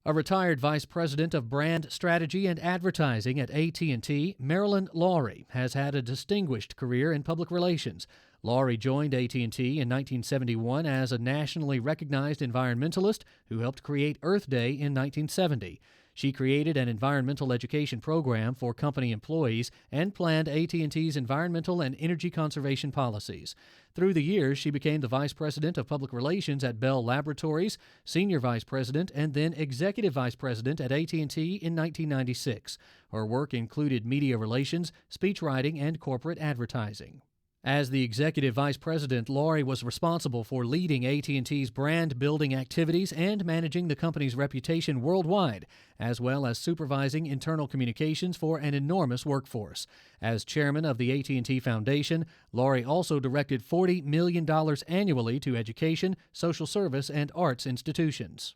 A retired vice president of brand strategy and advertising at AT&T, Marilyn Laurie, has had a distinguished career in public relations. Laurie joined AT&T in 1971 as a nationally recognized environmentalist who helped create Earth Day in 1970. She created an environmental education program for company employees and planned AT&T's environmental and energy conservation policies. Through the years, she became the vice president of public relations at Bell Laboratories, senior vice president, and then executive vice president at AT&T in 1996. Her work included media relations, speechwriting, and corporate advertising. As the executive vice president, Laurie was responsible for leading AT&T's brand-building activities and managing the company's reputation worldwide, as well as supervising internal communications for an enormous workforce. As chairman of the AT&T Foundation, Laurie also directed $40 million annually to education, social service, and arts institutions.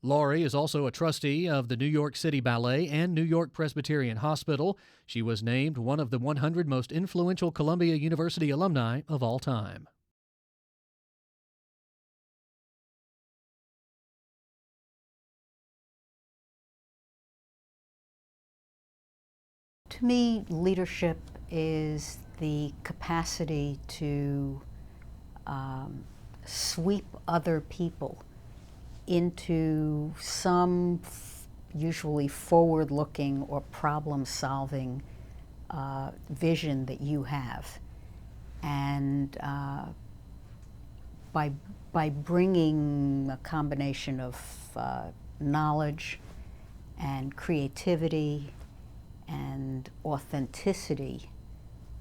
Laurie is also a trustee of the New York City Ballet and New York Presbyterian Hospital. She was named one of the 100 most influential Columbia University alumni of all time. To me, leadership is the capacity to sweep other people into some usually forward-looking or problem-solving vision that you have. And by bringing a combination of knowledge and creativity and authenticity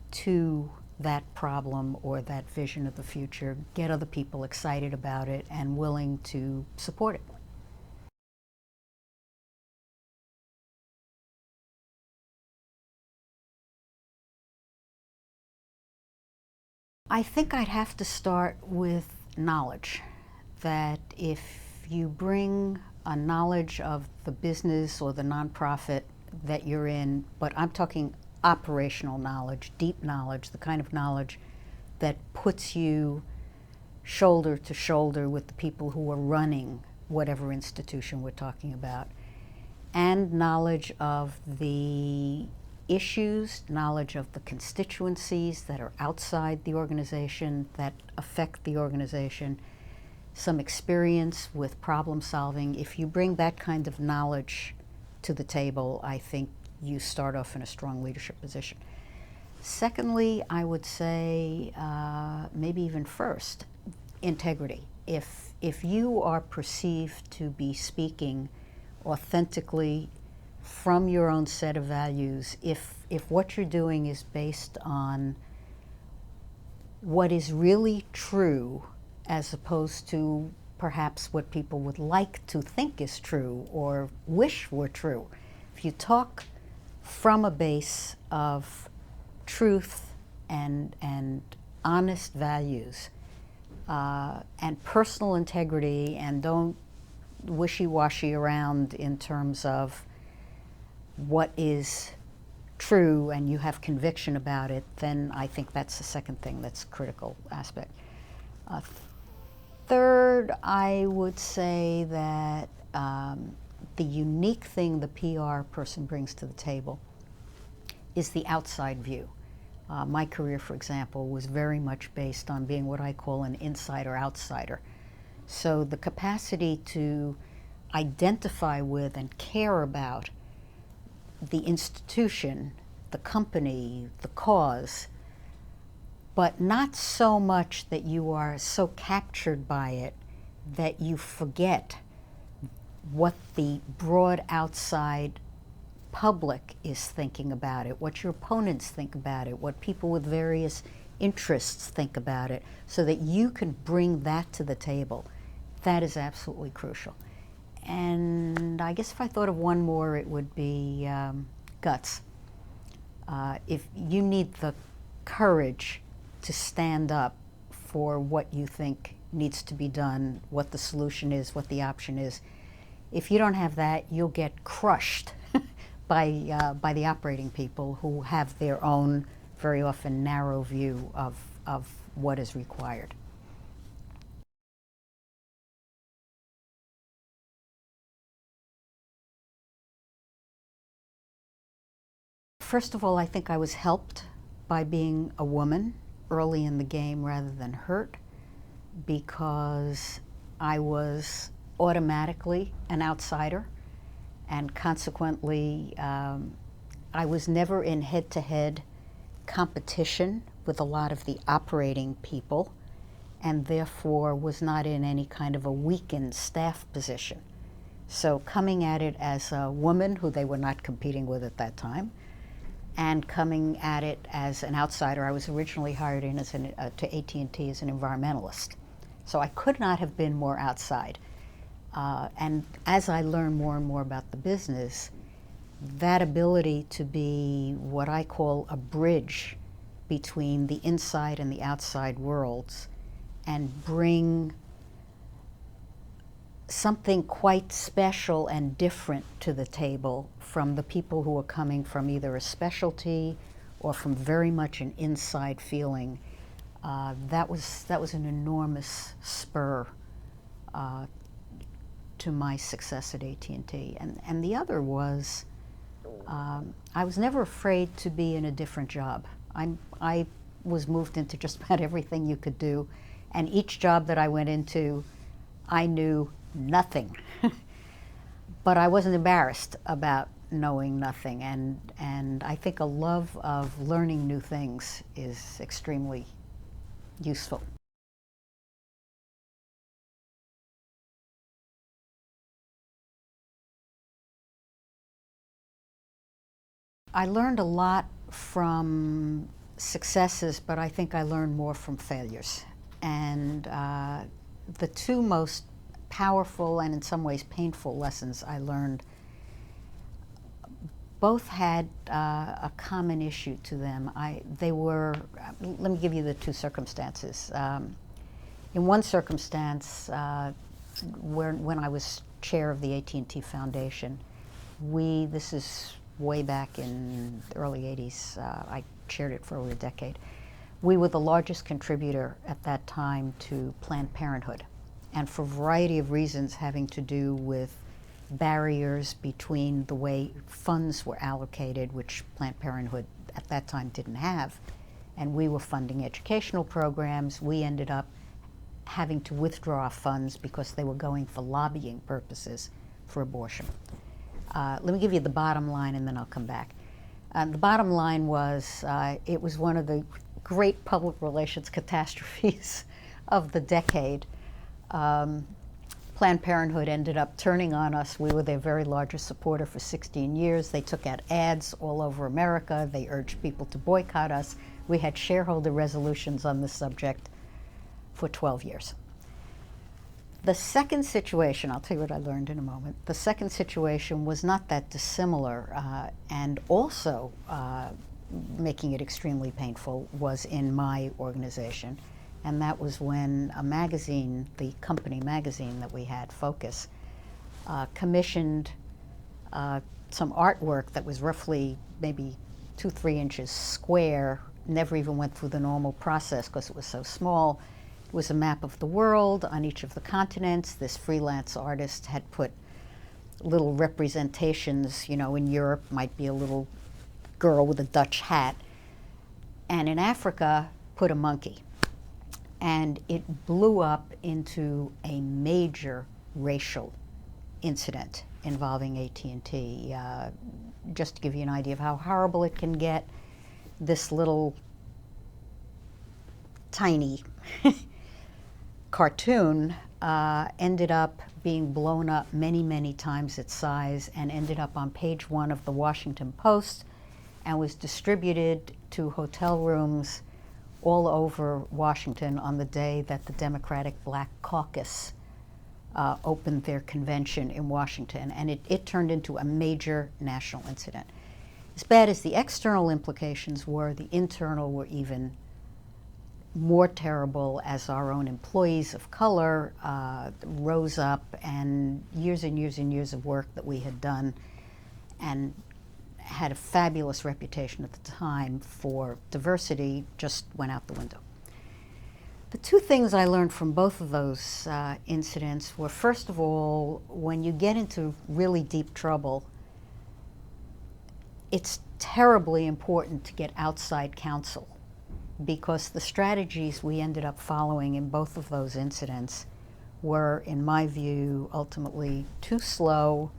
to that problem or that vision of the future, get other people excited about it and willing to support it. I think I'd have to start with knowledge, that if you bring a knowledge of the business or the nonprofit that you're in, but I'm talking operational knowledge, deep knowledge, the kind of knowledge that puts you shoulder to shoulder with the people who are running whatever institution we're talking about, and knowledge of the issues, knowledge of the constituencies that are outside the organization, that affect the organization, some experience with problem solving. If you bring that kind of knowledge to the table, I think you start off in a strong leadership position. Secondly, I would say, maybe even first, integrity. If you are perceived to be speaking authentically from your own set of values, if what you're doing is based on what is really true as opposed to perhaps what people would like to think is true or wish were true, if you talk from a base of truth and honest values and personal integrity, and don't wishy-washy around in terms of what is true and you have conviction about it, then I think that's the second thing that's a critical aspect. Third, I would say that the unique thing the PR person brings to the table is the outside view. My career, for example, was very much based on being what I call an insider-outsider. So the capacity to identify with and care about the institution, the company, the cause, but not so much that you are so captured by it that you forget what the broad outside public is thinking about it, what your opponents think about it, what people with various interests think about it, so that you can bring that to the table. That is absolutely crucial. And I guess if I thought of one more, it would be guts. If you need the courage to stand up for what you think needs to be done, what the solution is, what the option is, if you don't have that, you'll get crushed by the operating people who have their own, very often narrow view of what is required. First of all, I think I was helped by being a woman early in the game rather than hurt, because I was automatically an outsider, and consequently I was never in head-to-head competition with a lot of the operating people, and therefore was not in any kind of a weakened staff position. So coming at it as a woman who they were not competing with at that time, and coming at it as an outsider. I was originally hired in as to AT&T as an environmentalist. So I could not have been more outside. And as I learned more and more about the business, that ability to be what I call a bridge between the inside and the outside worlds, and bring something quite special and different to the table from the people who are coming from either a specialty or from very much an inside feeling. That was an enormous spur to my success at AT&T. And the other was, I was never afraid to be in a different job. I was moved into just about everything you could do, and each job that I went into, I knew nothing. But I wasn't embarrassed about knowing nothing, and I think a love of learning new things is extremely useful. I learned a lot from successes, but I think I learned more from failures. And the two most powerful and in some ways painful lessons I learned both had a common issue to them. They were, let me give you the two circumstances. In one circumstance, when I was chair of the AT&T Foundation, this is way back in the early 80s, I chaired it for over a decade. We were the largest contributor at that time to Planned Parenthood, and for a variety of reasons having to do with barriers between the way funds were allocated, which Planned Parenthood at that time didn't have, and we were funding educational programs. We ended up having to withdraw funds because they were going for lobbying purposes for abortion. Let me give you the bottom line and then I'll come back. The bottom line was, it was one of the great public relations catastrophes of the decade. Planned Parenthood ended up turning on us. We were their very largest supporter for 16 years. They took out ads all over America. They urged people to boycott us. We had shareholder resolutions on this subject for 12 years. The second situation, I'll tell you what I learned in a moment. The second situation was not that dissimilar, and also making it extremely painful was in my organization. And that was when a magazine, the company magazine that we had, Focus, commissioned some artwork that was roughly maybe 2-3 inches square, never even went through the normal process because it was so small. It was a map of the world on each of the continents. This freelance artist had put little representations, you know, in Europe might be a little girl with a Dutch hat, and in Africa put a monkey. And it blew up into a major racial incident involving AT&T. Just to give you an idea of how horrible it can get, this little tiny cartoon ended up being blown up many, many times its size and ended up on page 1 of the Washington Post and was distributed to hotel rooms all over Washington on the day that the Democratic Black Caucus opened their convention in Washington, and it turned into a major national incident. As bad as the external implications were, the internal were even more terrible, as our own employees of color rose up, and years and years and years of work that we had done and had a fabulous reputation at the time for diversity just went out the window. The two things I learned from both of those incidents were, first of all, when you get into really deep trouble, it's terribly important to get outside counsel, because the strategies we ended up following in both of those incidents were, in my view, ultimately too slow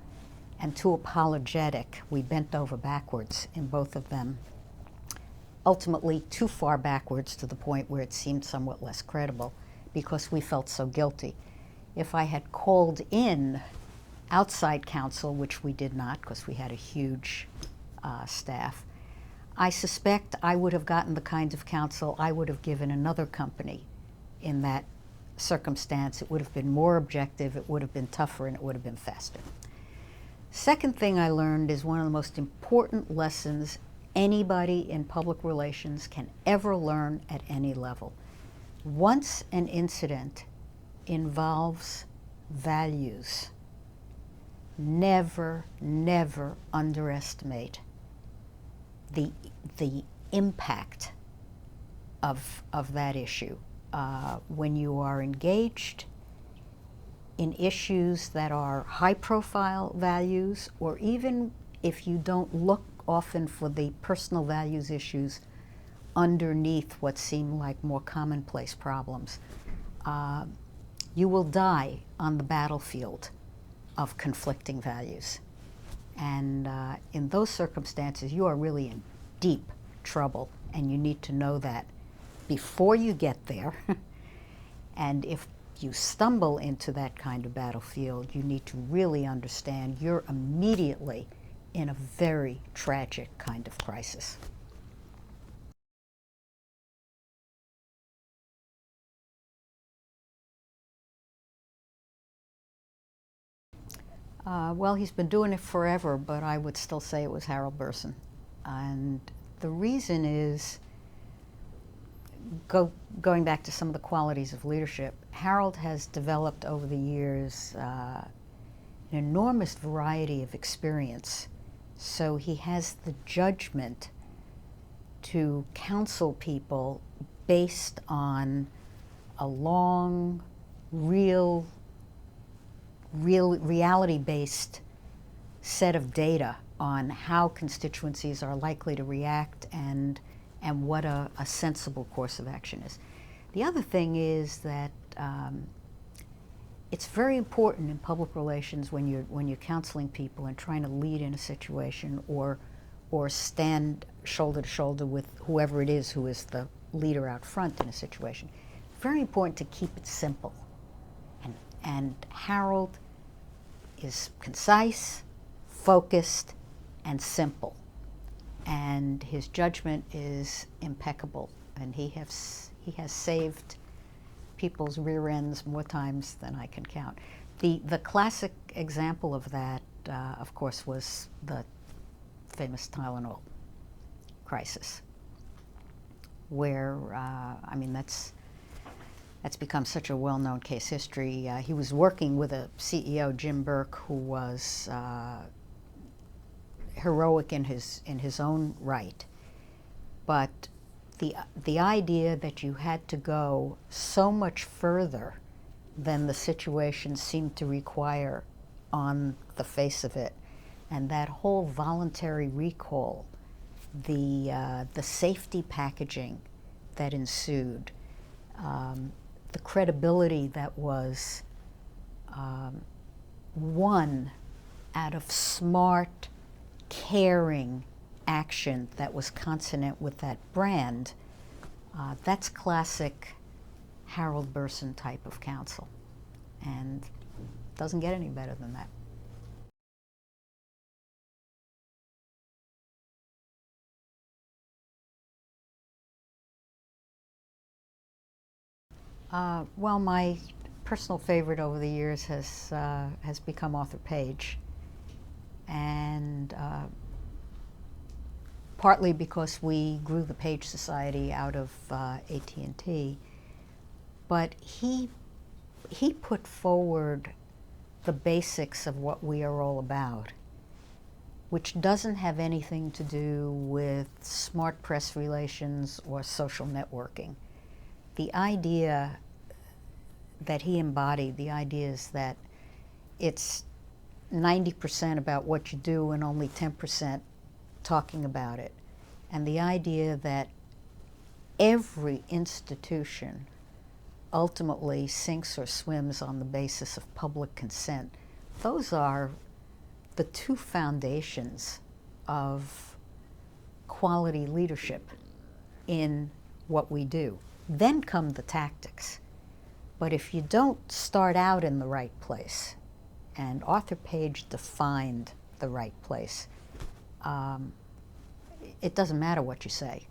and too apologetic. We bent over backwards in both of them. Ultimately, too far backwards to the point where it seemed somewhat less credible because we felt so guilty. If I had called in outside counsel, which we did not because we had a huge staff, I suspect I would have gotten the kinds of counsel I would have given another company in that circumstance. It would have been more objective, it would have been tougher, and it would have been faster. Second thing I learned is one of the most important lessons anybody in public relations can ever learn at any level. Once an incident involves values, never, never underestimate the impact of that issue. When you are engaged in issues that are high-profile values, or even if you don't look often for the personal values issues underneath what seem like more commonplace problems, you will die on the battlefield of conflicting values. And in those circumstances, you are really in deep trouble, and you need to know that before you get there. And if you stumble into that kind of battlefield, you need to really understand you're immediately in a very tragic kind of crisis. Well, he's been doing it forever, but I would still say it was Harold Burson. And the reason is, going back to some of the qualities of leadership, Harold has developed over the years an enormous variety of experience. So he has the judgment to counsel people based on a long, reality-based set of data on how constituencies are likely to react and what a sensible course of action is. The other thing is that it's very important in public relations when you're counseling people and trying to lead in a situation or stand shoulder to shoulder with whoever it is who is the leader out front in a situation. Very important to keep it simple. And Harold is concise, focused, and simple. And his judgment is impeccable, and he has saved people's rear ends more times than I can count. The classic example of that, of course, was the famous Tylenol crisis, where I mean that's become such a well-known case history. He was working with a CEO, Jim Burke, who was heroic in his own right, but the idea that you had to go so much further than the situation seemed to require on the face of it, and that whole voluntary recall, the safety packaging that ensued, the credibility that was won out of smart, caring action that was consonant with that brand, that's classic Harold Burson type of counsel, and doesn't get any better than that. Well, my personal favorite over the years has become Arthur Page, and partly because we grew the Page Society out of AT&T, but he put forward the basics of what we are all about, which doesn't have anything to do with smart press relations or social networking. The idea that he embodied, the idea is that it's 90% about what you do and only 10% talking about it, and the idea that every institution ultimately sinks or swims on the basis of public consent. Those are the two foundations of quality leadership in what we do. Then come the tactics. But if you don't start out in the right place, and Arthur Page defined the right place, it doesn't matter what you say.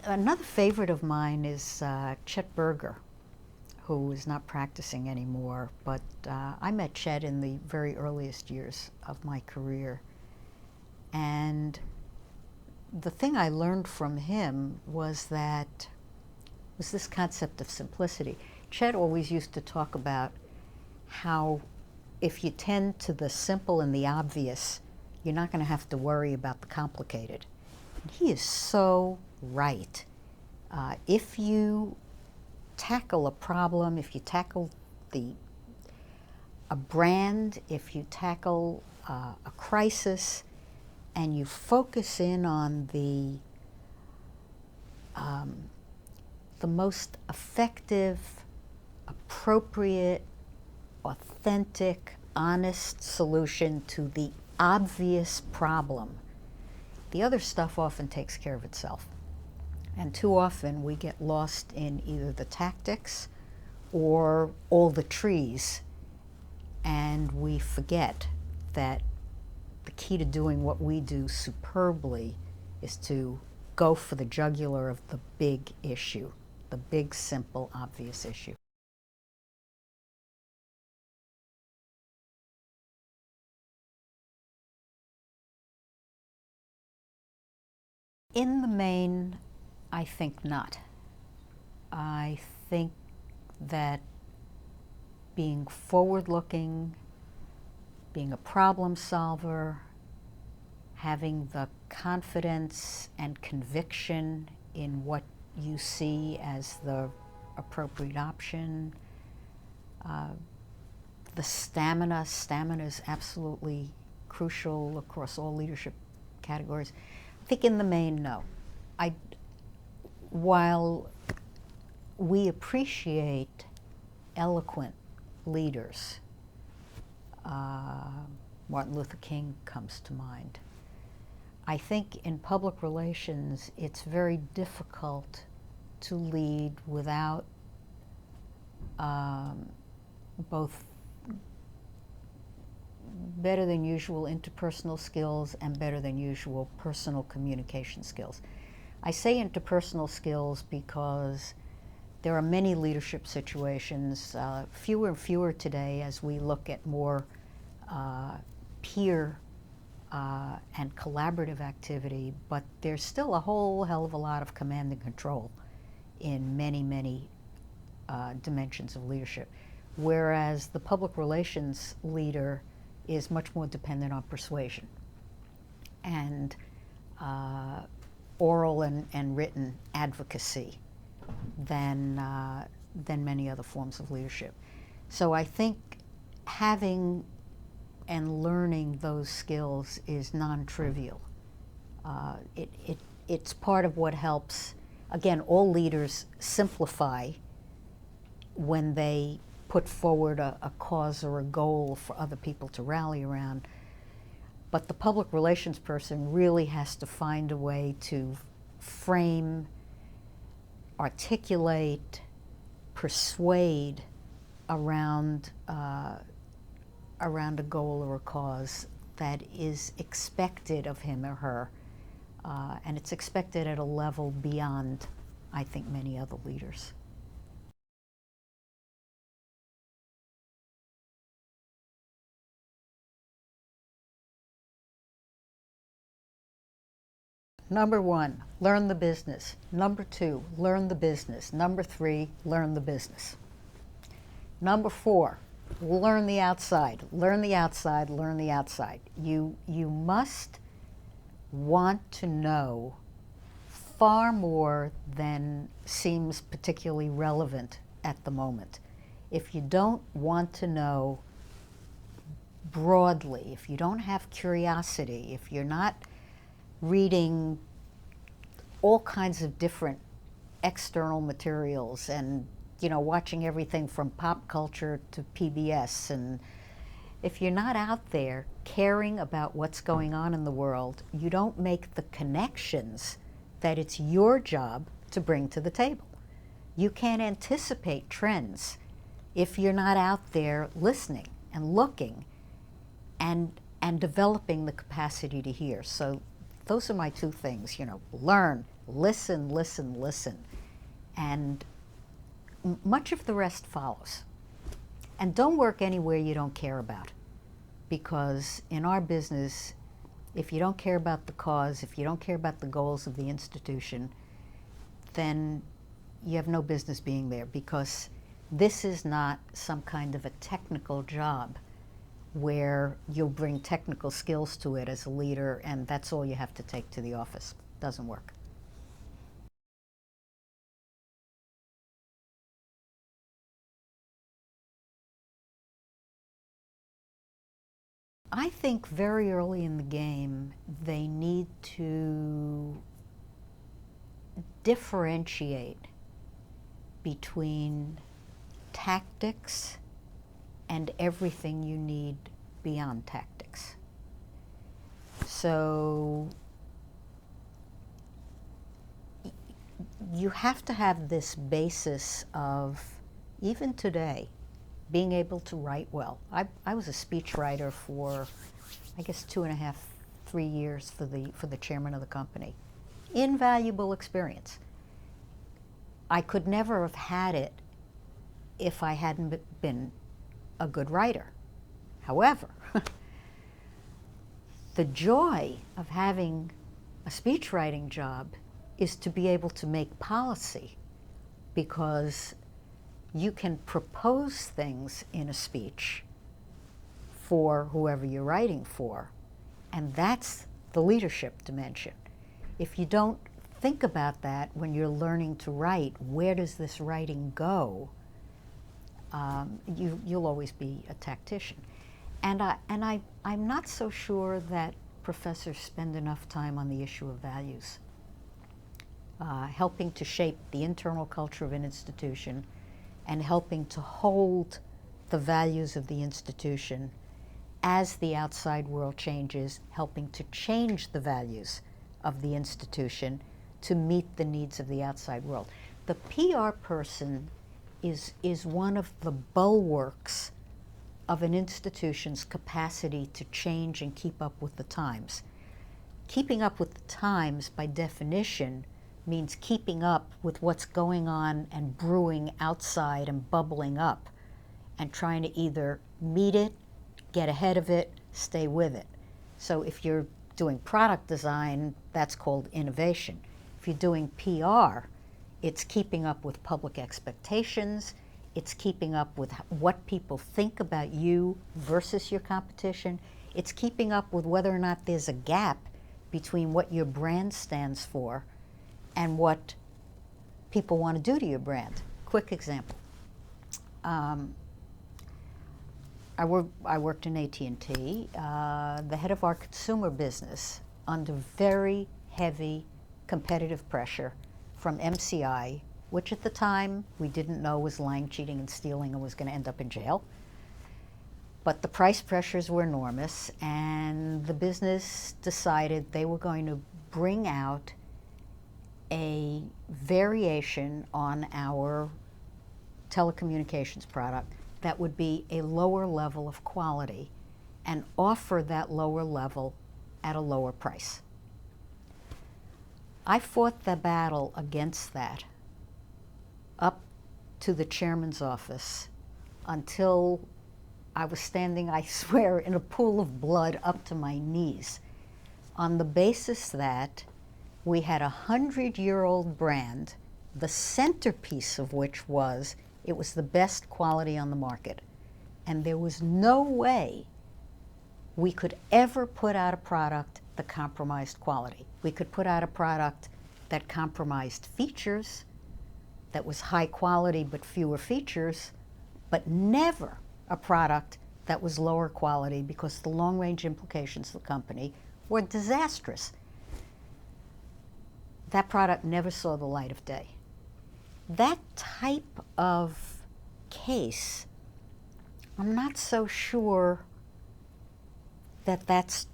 Another favorite of mine is Chet Berger, who is not practicing anymore, but I met Chet in the very earliest years of my career. And the thing I learned from him was this concept of simplicity. Chet always used to talk about how if you tend to the simple and the obvious, you're not going to have to worry about the complicated. And he is so right. If you tackle a problem, if you tackle a brand, if you tackle a crisis, and you focus in on the most effective, appropriate, authentic, honest solution to the obvious problem, the other stuff often takes care of itself. And too often we get lost in either the tactics or all the trees, and we forget that the key to doing what we do superbly is to go for the jugular of the big issue, the big, simple, obvious issue. In the main, I think not. I think that being forward-looking, being a problem solver, having the confidence and conviction in what you see as the appropriate option, the stamina is absolutely crucial across all leadership categories. I think in the main, no. While we appreciate eloquent leaders, Martin Luther King comes to mind, I think in public relations it's very difficult to lead without both better than usual interpersonal skills and better than usual personal communication skills. I say interpersonal skills because there are many leadership situations, fewer and fewer today as we look at more peer and collaborative activity, but there's still a whole hell of a lot of command and control in many dimensions of leadership. Whereas the public relations leader is much more dependent on persuasion and oral and written advocacy than many other forms of leadership. So I think having and learning those skills is non-trivial. It's part of what helps, again, all leaders simplify when they put forward a cause or a goal for other people to rally around. But the public relations person really has to find a way to frame, articulate, persuade around a goal or a cause that is expected of him or her. And it's expected at a level beyond, I think, many other leaders. Number 1, learn the business. Number 2, learn the business. Number 3, learn the business. Number 4, learn the outside. Learn the outside, learn the outside. You must want to know far more than seems particularly relevant at the moment. If you don't want to know broadly, if you don't have curiosity, if you're not reading all kinds of different external materials and, you know, watching everything from pop culture to PBS, and if you're not out there caring about what's going on in the world, you don't make the connections that it's your job to bring to the table. You can't anticipate trends if you're not out there listening and looking and developing the capacity to hear. So those are my two things, you know, learn, listen, listen, listen. And much of the rest follows. And don't work anywhere you don't care about. Because in our business, if you don't care about the cause, if you don't care about the goals of the institution, then you have no business being there, because this is not some kind of a technical job where you'll bring technical skills to it as a leader and that's all you have to take to the office. Doesn't work. I think very early in the game, they need to differentiate between tactics and everything you need beyond tactics. So you have to have this basis of, even today, being able to write well. I was a speech writer for, I guess, 2.5, 3 years for the chairman of the company. Invaluable experience. I could never have had it if I hadn't been a good writer. However, the joy of having a speech writing job is to be able to make policy, because you can propose things in a speech for whoever you're writing for, and that's the leadership dimension. If you don't think about that when you're learning to write, where does this writing go? You'll always be a tactician. And I'm not so sure that professors spend enough time on the issue of values, helping to shape the internal culture of an institution and helping to hold the values of the institution as the outside world changes, helping to change the values of the institution to meet the needs of the outside world. The PR person is one of the bulwarks of an institution's capacity to change and keep up with the times. Keeping up with the times, by definition, means keeping up with what's going on and brewing outside and bubbling up, and trying to either meet it, get ahead of it, stay with it. So if you're doing product design, that's called innovation. If you're doing PR, it's keeping up with public expectations, it's keeping up with what people think about you versus your competition, it's keeping up with whether or not there's a gap between what your brand stands for and what people want to do to your brand. Quick example. I worked in AT&T, the head of our consumer business, under very heavy competitive pressure from MCI, which at the time we didn't know was lying, cheating, and stealing and was going to end up in jail. But the price pressures were enormous, and the business decided they were going to bring out a variation on our telecommunications product that would be a lower level of quality and offer that lower level at a lower price. I fought the battle against that up to the chairman's office until I was standing, I swear, in a pool of blood up to my knees, on the basis that we had a 100-year-old brand, the centerpiece of which was it was the best quality on the market. And there was no way we could ever put out a product that compromised quality. We could put out a product that compromised features, that was high quality but fewer features, but never a product that was lower quality because the long-range implications of the company were disastrous. That product never saw the light of day. That type of case, I'm not so sure that that's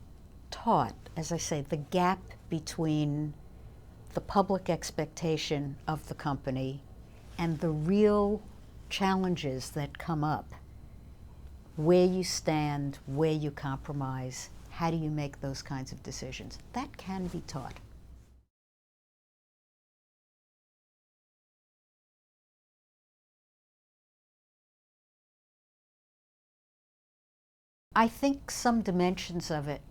taught. As I say, the gap between the public expectation of the company and the real challenges that come up, where you stand, where you compromise, how do you make those kinds of decisions? That can be taught. I think some dimensions of it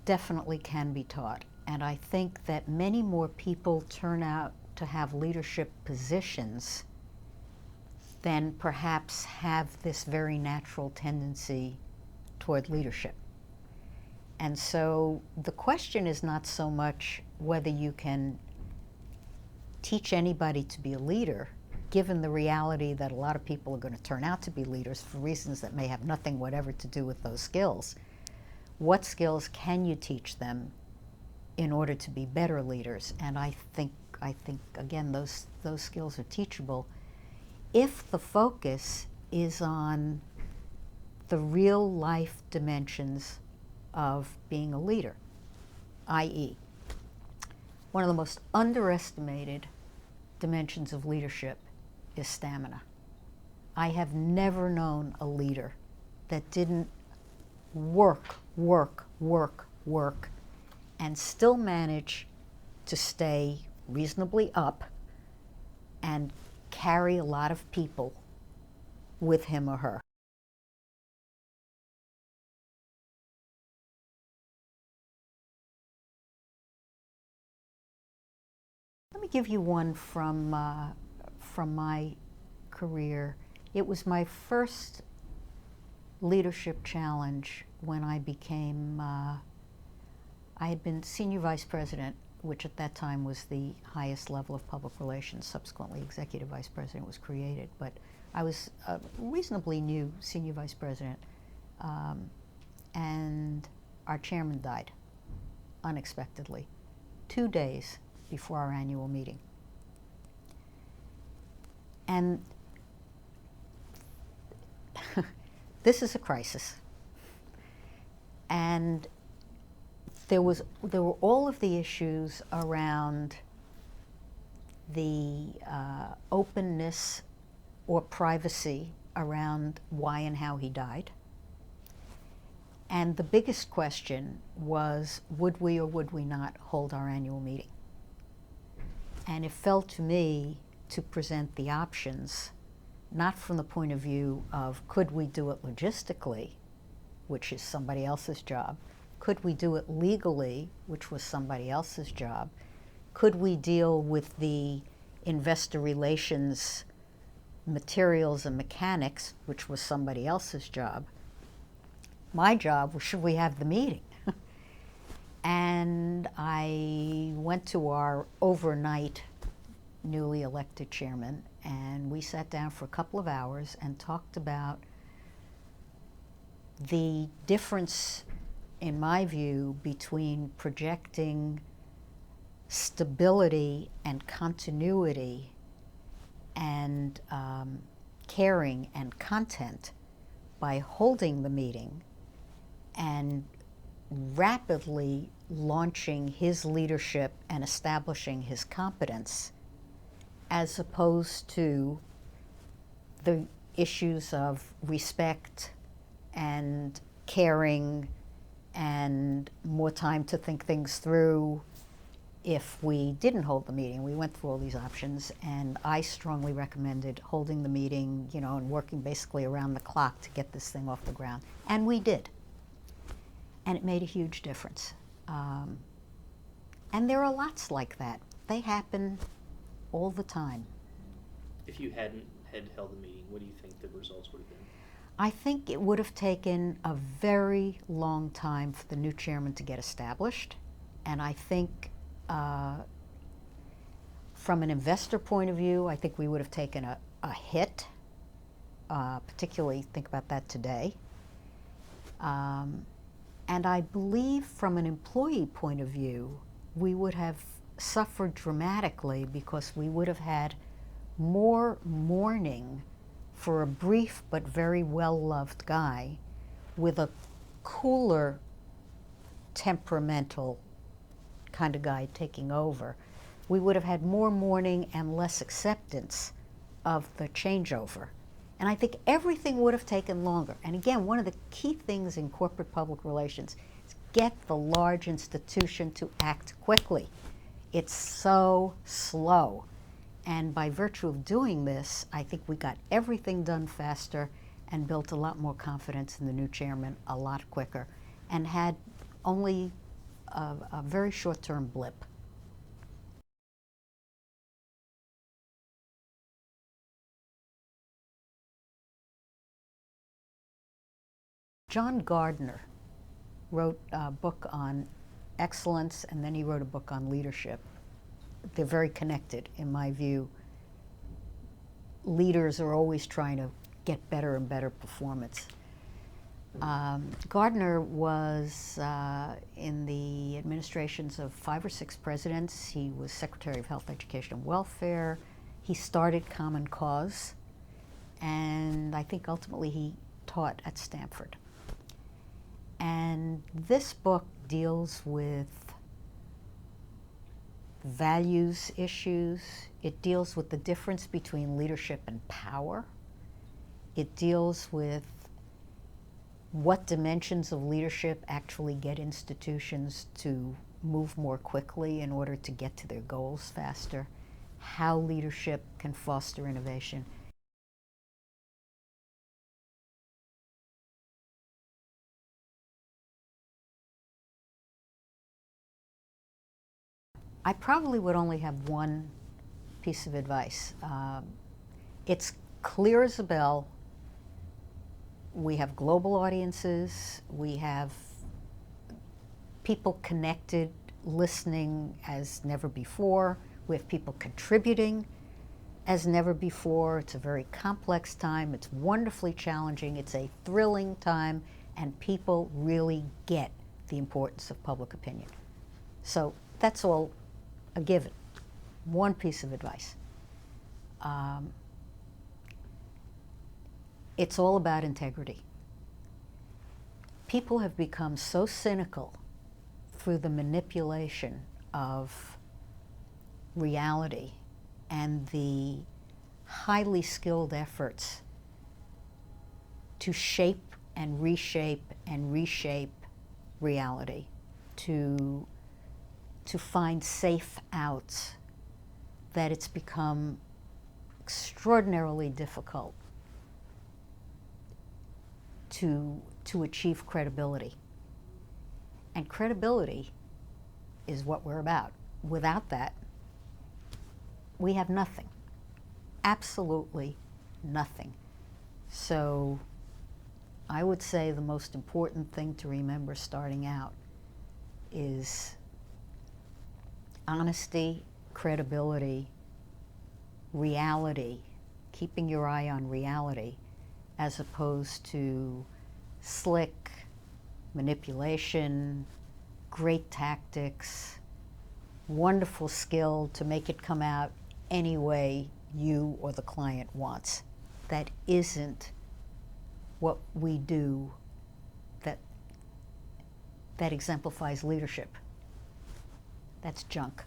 definitely can be taught, and I think that many more people turn out to have leadership positions than perhaps have this very natural tendency toward leadership. And so the question is not so much whether you can teach anybody to be a leader, given the reality that a lot of people are going to turn out to be leaders for reasons that may have nothing whatever to do with those skills. What skills can you teach them in order to be better leaders? And I think again, those skills are teachable if the focus is on the real life dimensions of being a leader, i.e., one of the most underestimated dimensions of leadership is stamina. I have never known a leader that didn't work, and still manage to stay reasonably up and carry a lot of people with him or her. Let me give you one from my career. It was my first leadership challenge when I became, I had been senior vice president, which at that time was the highest level of public relations. Subsequently, executive vice president was created, but I was a reasonably new senior vice president, and our chairman died unexpectedly 2 days before our annual meeting. And this is a crisis. And there were all of the issues around the openness or privacy around why and how he died. And the biggest question was, would we or would we not hold our annual meeting? And it fell to me to present the options, not from the point of view of could we do it logistically, which is somebody else's job, could we do it legally, which was somebody else's job, could we deal with the investor relations materials and mechanics, which was somebody else's job. My job was, should we have the meeting? And I went to our overnight newly elected chairman, and we sat down for a couple of hours and talked about the difference, in my view, between projecting stability and continuity and caring and content by holding the meeting and rapidly launching his leadership and establishing his competence, as opposed to the issues of respect and caring and more time to think things through if we didn't hold the meeting. We went through all these options, and I strongly recommended holding the meeting, and working basically around the clock to get this thing off the ground. And we did. And it made a huge difference. And there are lots like that. They happen all the time. If you hadn't had held the meeting, what do you think the results would have been? I think it would have taken a very long time for the new chairman to get established. And I think from an investor point of view, I think we would have taken a hit, particularly think about that today. And I believe from an employee point of view, we would have suffered dramatically because we would have had more mourning for a brief but very well-loved guy with a cooler, temperamental kind of guy taking over. We would have had more mourning and less acceptance of the changeover. And I think everything would have taken longer. And again, one of the key things in corporate public relations is get the large institution to act quickly. It's so slow. And by virtue of doing this, I think we got everything done faster and built a lot more confidence in the new chairman a lot quicker, and had only a very short-term blip. John Gardner wrote a book on excellence, and then he wrote a book on leadership. They're very connected, in my view. Leaders are always trying to get better and better performance. Gardner was in the administrations of 5 or 6 presidents. He was Secretary of Health, Education, and Welfare. He started Common Cause, and I think ultimately he taught at Stanford. And this book deals with values issues. It deals with the difference between leadership and power. It deals with what dimensions of leadership actually get institutions to move more quickly in order to get to their goals faster, how leadership can foster innovation. I probably would only have one piece of advice. It's clear as a bell. We have global audiences. We have people connected, listening as never before. We have people contributing as never before. It's a very complex time. It's wonderfully challenging. It's a thrilling time, and people really get the importance of public opinion. So that's all a given. One piece of advice. It's all about integrity. People have become so cynical through the manipulation of reality and the highly skilled efforts to shape and reshape reality, to find safe outs, that it's become extraordinarily difficult to achieve credibility. And credibility is what we're about. Without that, we have nothing. Absolutely nothing. So I would say the most important thing to remember starting out is honesty, credibility, reality, keeping your eye on reality, as opposed to slick manipulation, great tactics, wonderful skill to make it come out any way you or the client wants. That isn't what we do that exemplifies leadership. That's junk.